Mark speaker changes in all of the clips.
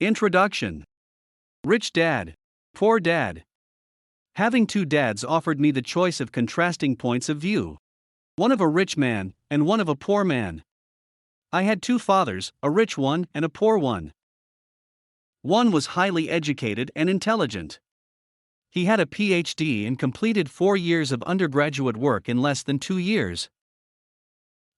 Speaker 1: Introduction. Rich Dad, Poor Dad. Having two dads offered me the choice of contrasting points of view. One of a rich man, and one of a poor man. I had two fathers, a rich one and a poor one. One was highly educated and intelligent. He had a PhD and completed 4 years of undergraduate work in less than 2 years.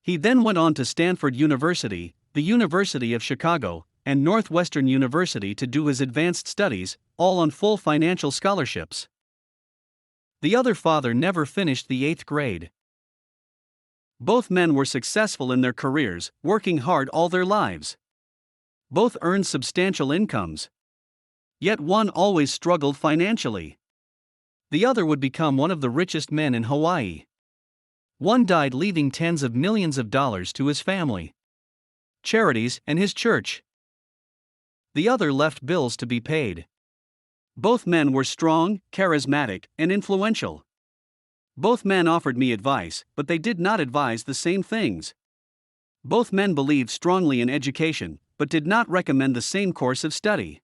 Speaker 1: He then went on to Stanford University, the University of Chicago, and Northwestern University to do his advanced studies, all on full financial scholarships. The other father never finished the 8th grade. Both men were successful in their careers, working hard all their lives. Both earned substantial incomes. Yet one always struggled financially. The other would become one of the richest men in Hawaii. One died leaving tens of millions of dollars to his family, charities, and his church. The other left bills to be paid. Both men were strong, charismatic, and influential. Both men offered me advice, but they did not advise the same things. Both men believed strongly in education, but did not recommend the same course of study.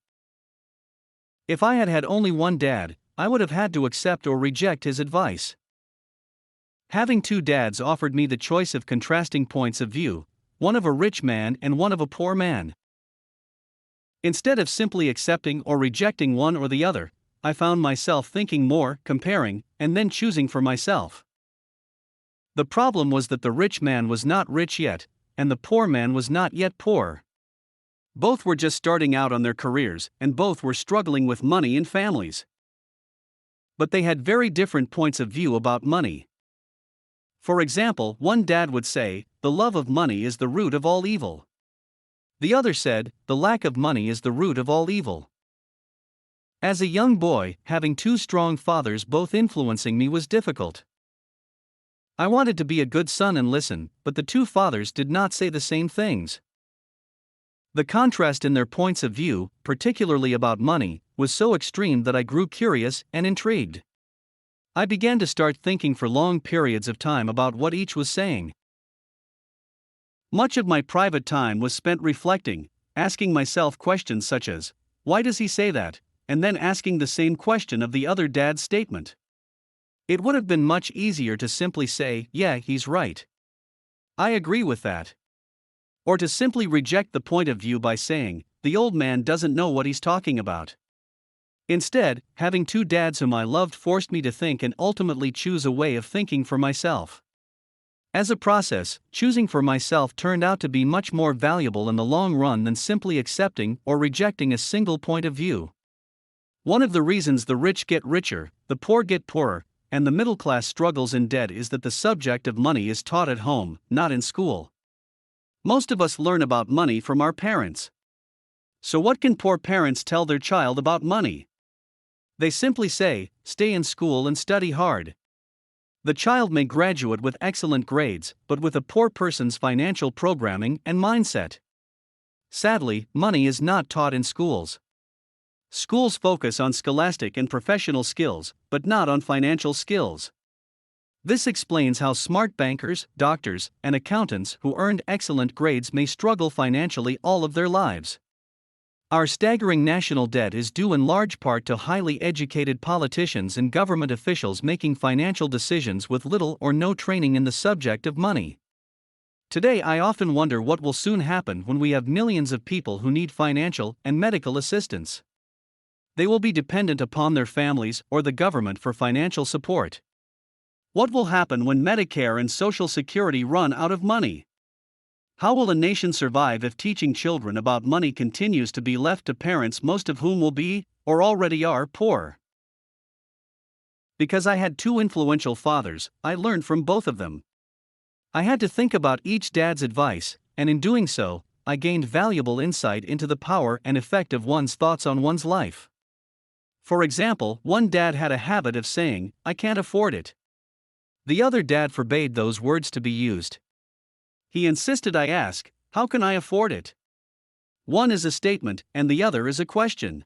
Speaker 1: If I had had only one dad, I would have had to accept or reject his advice. Having two dads offered me the choice of contrasting points of view, one of a rich man and one of a poor man. Instead of simply accepting or rejecting one or the other, I found myself thinking more, comparing, and then choosing for myself. The problem was that the rich man was not rich yet, and the poor man was not yet poor. Both were just starting out on their careers, and both were struggling with money and families. But they had very different points of view about money. For example, one dad would say, "The love of money is the root of all evil." The other said, "The lack of money is the root of all evil." As a young boy, having two strong fathers both influencing me was difficult. I wanted to be a good son and listen, but the two fathers did not say the same things. The contrast in their points of view, particularly about money, was so extreme that I grew curious and intrigued. I began to start thinking for long periods of time about what each was saying. Much of my private time was spent reflecting, asking myself questions such as, "Why does he say that?" and then asking the same question of the other dad's statement. It would have been much easier to simply say, "Yeah, he's right. I agree with that." Or to simply reject the point of view by saying, "The old man doesn't know what he's talking about." Instead, having two dads whom I loved forced me to think and ultimately choose a way of thinking for myself. As a process, choosing for myself turned out to be much more valuable in the long run than simply accepting or rejecting a single point of view. One of the reasons the rich get richer, the poor get poorer, and the middle class struggles in debt is that the subject of money is taught at home, not in school. Most of us learn about money from our parents. So what can poor parents tell their child about money? They simply say, "Stay in school and study hard." The child may graduate with excellent grades, but with a poor person's financial programming and mindset. Sadly, money is not taught in schools. Schools focus on scholastic and professional skills, but not on financial skills. This explains how smart bankers, doctors, and accountants who earned excellent grades may struggle financially all of their lives. Our staggering national debt is due in large part to highly educated politicians and government officials making financial decisions with little or no training in the subject of money. Today, I often wonder what will soon happen when we have millions of people who need financial and medical assistance. They will be dependent upon their families or the government for financial support. What will happen when Medicare and Social Security run out of money? How will a nation survive if teaching children about money continues to be left to parents, most of whom will be, or already are, poor? Because I had two influential fathers, I learned from both of them. I had to think about each dad's advice, and in doing so, I gained valuable insight into the power and effect of one's thoughts on one's life. For example, one dad had a habit of saying, "I can't afford it." The other dad forbade those words to be used. He insisted I ask, "How can I afford it?" One is a statement, and the other is a question.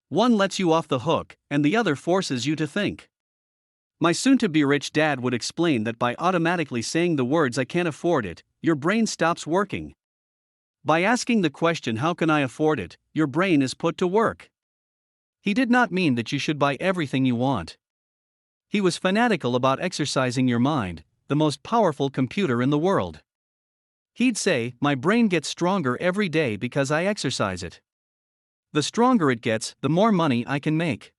Speaker 1: One lets you off the hook, and the other forces you to think. My soon-to-be-rich dad would explain that by automatically saying the words "I can't afford it," your brain stops working. By asking the question, how can I afford it, your brain is put to work. He did not mean that you should buy everything you want. He was fanatical about exercising your mind, the most powerful computer in the world. He'd say, my brain gets stronger every day because I exercise it. The stronger it gets, the more money I can make.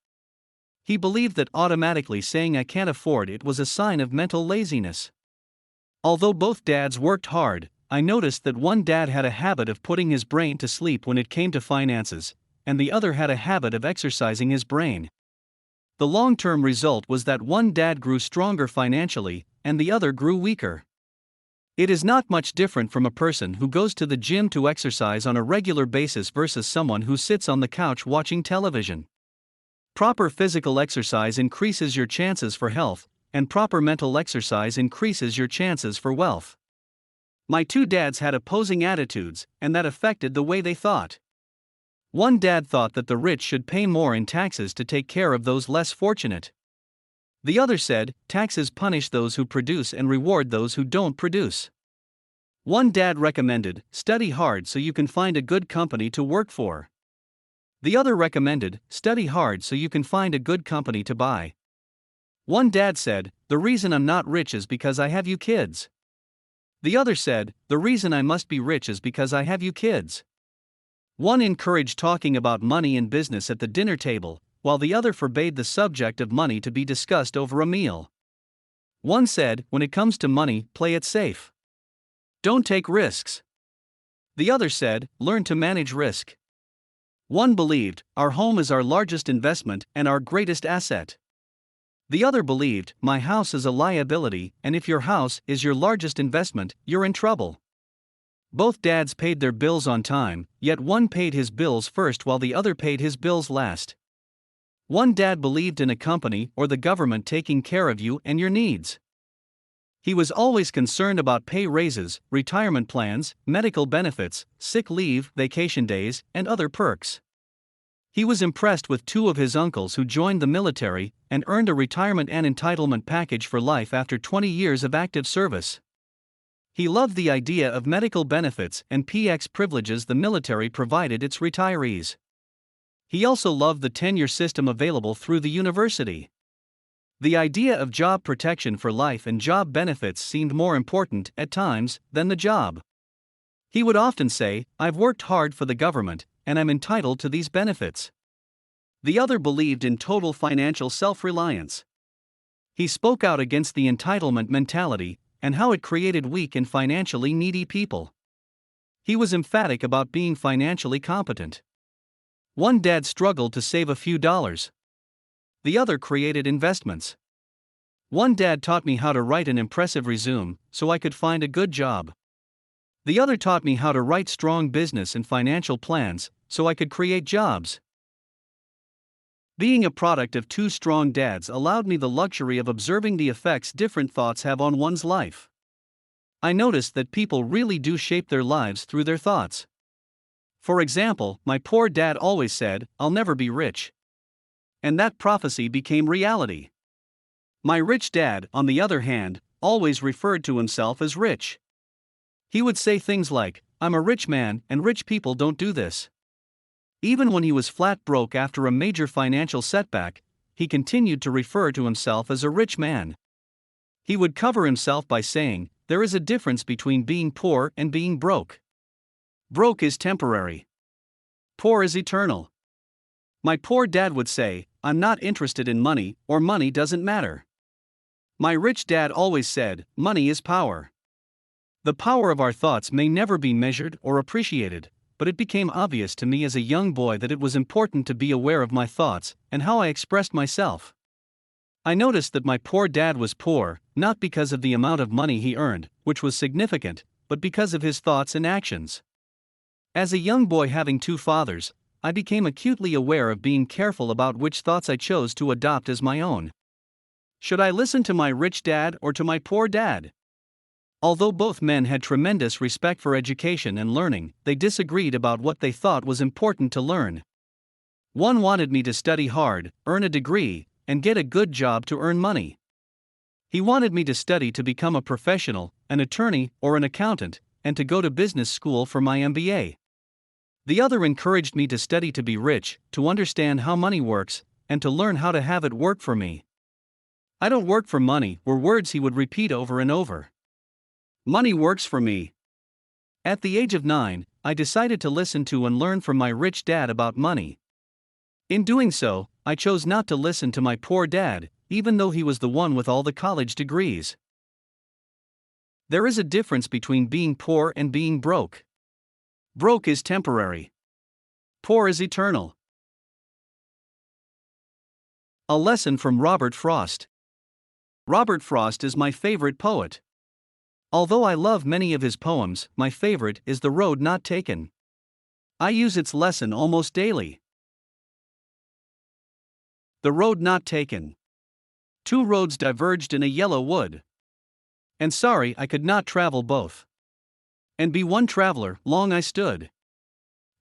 Speaker 1: He believed that automatically saying I can't afford it was a sign of mental laziness. Although both dads worked hard, I noticed that one dad had a habit of putting his brain to sleep when it came to finances, and the other had a habit of exercising his brain. The long-term result was that one dad grew stronger financially, and the other grew weaker. It is not much different from a person who goes to the gym to exercise on a regular basis versus someone who sits on the couch watching television. Proper physical exercise increases your chances for health, and proper mental exercise increases your chances for wealth. My two dads had opposing attitudes, and that affected the way they thought. One dad thought that the rich should pay more in taxes to take care of those less fortunate. The other said, taxes punish those who produce and reward those who don't produce. One dad recommended, study hard so you can find a good company to work for. The other recommended, study hard so you can find a good company to buy. One dad said, the reason I'm not rich is because I have you kids. The other said, the reason I must be rich is because I have you kids. One encouraged talking about money and business at the dinner table, while the other forbade the subject of money to be discussed over a meal. One said, when it comes to money, play it safe. Don't take risks. The other said, learn to manage risk. One believed, our home is our largest investment and our greatest asset. The other believed, my house is a liability, and if your house is your largest investment, you're in trouble. Both dads paid their bills on time, yet one paid his bills first while the other paid his bills last. One dad believed in a company or the government taking care of you and your needs. He was always concerned about pay raises, retirement plans, medical benefits, sick leave, vacation days, and other perks. He was impressed with two of his uncles who joined the military and earned a retirement and entitlement package for life after 20 years of active service. He loved the idea of medical benefits and PX privileges the military provided its retirees. He also loved the tenure system available through the university. The idea of job protection for life and job benefits seemed more important, at times, than the job. He would often say, I've worked hard for the government, and I'm entitled to these benefits. The other believed in total financial self-reliance. He spoke out against the entitlement mentality and how it created weak and financially needy people. He was emphatic about being financially competent. One dad struggled to save a few dollars. The other created investments. One dad taught me how to write an impressive resume so I could find a good job. The other taught me how to write strong business and financial plans so I could create jobs. Being a product of two strong dads allowed me the luxury of observing the effects different thoughts have on one's life. I noticed that people really do shape their lives through their thoughts. For example, my poor dad always said, I'll never be rich. And that prophecy became reality. My rich dad, on the other hand, always referred to himself as rich. He would say things like, I'm a rich man and rich people don't do this. Even when he was flat broke after a major financial setback, he continued to refer to himself as a rich man. He would cover himself by saying, there is a difference between being poor and being broke. Broke is temporary. Poor is eternal. My poor dad would say, I'm not interested in money, or money doesn't matter. My rich dad always said, money is power. The power of our thoughts may never be measured or appreciated, but it became obvious to me as a young boy that it was important to be aware of my thoughts and how I expressed myself. I noticed that my poor dad was poor, not because of the amount of money he earned, which was significant, but because of his thoughts and actions. As a young boy having two fathers, I became acutely aware of being careful about which thoughts I chose to adopt as my own. Should I listen to my rich dad or to my poor dad? Although both men had tremendous respect for education and learning, they disagreed about what they thought was important to learn. One wanted me to study hard, earn a degree, and get a good job to earn money. He wanted me to study to become a professional, an attorney, or an accountant, and to go to business school for my MBA. The other encouraged me to study to be rich, to understand how money works, and to learn how to have it work for me. "I don't work for money," were words he would repeat over and over. "Money works for me." At the age of 9, I decided to listen to and learn from my rich dad about money. In doing so, I chose not to listen to my poor dad, even though he was the one with all the college degrees. There is a difference between being poor and being broke. Broke is temporary. Poor is eternal. A lesson from Robert Frost. Robert Frost is my favorite poet. Although I love many of his poems, my favorite is The Road Not Taken. I use its lesson almost daily. The road not taken. Two roads diverged in a yellow wood. And sorry I could not travel both. And be one traveler, long I stood.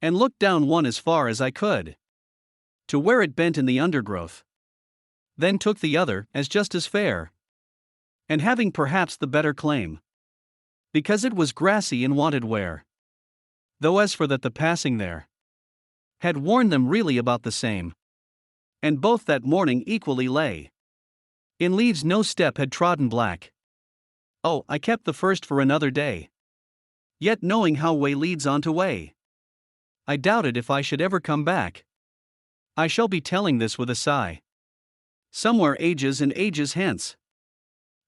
Speaker 1: And looked down one as far as I could. To where it bent in the undergrowth. Then took the other, as just as fair. And having perhaps the better claim. Because it was grassy and wanted wear. Though as for that the passing there had worn them really about the same. And both that morning equally lay. In leaves no step had trodden black. Oh, I kept the first for another day. Yet knowing how way leads on to way, I doubted if I should ever come back. I shall be telling this with a sigh. Somewhere ages and ages hence.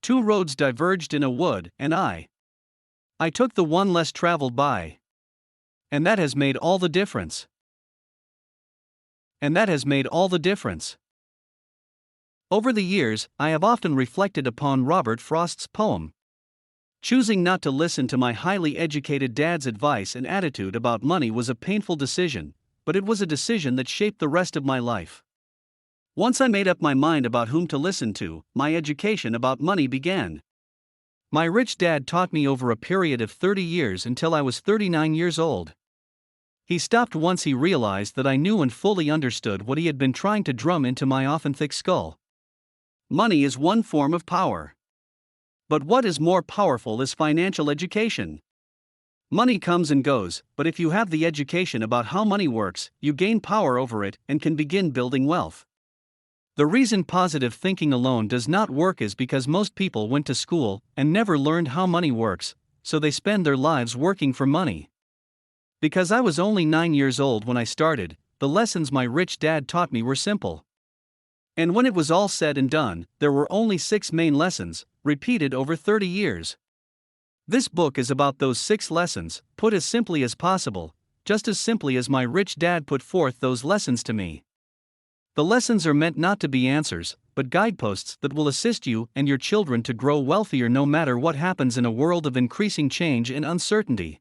Speaker 1: Two roads diverged in a wood, and I took the one less traveled by. And that has made all the difference. And that has made all the difference. Over the years, I have often reflected upon Robert Frost's poem. Choosing not to listen to my highly educated dad's advice and attitude about money was a painful decision, but it was a decision that shaped the rest of my life. Once I made up my mind about whom to listen to, my education about money began. My rich dad taught me over a period of 30 years until I was 39 years old. He stopped once he realized that I knew and fully understood what he had been trying to drum into my often thick skull. Money is one form of power. But what is more powerful is financial education. Money comes and goes, but if you have the education about how money works, you gain power over it and can begin building wealth. The reason positive thinking alone does not work is because most people went to school and never learned how money works, so they spend their lives working for money. Because I was only 9 years old when I started, the lessons my rich dad taught me were simple. And when it was all said and done, there were only 6 main lessons, repeated over 30 years. This book is about those 6 lessons, put as simply as possible, just as simply as my rich dad put forth those lessons to me. The lessons are meant not to be answers, but guideposts that will assist you and your children to grow wealthier no matter what happens in a world of increasing change and uncertainty.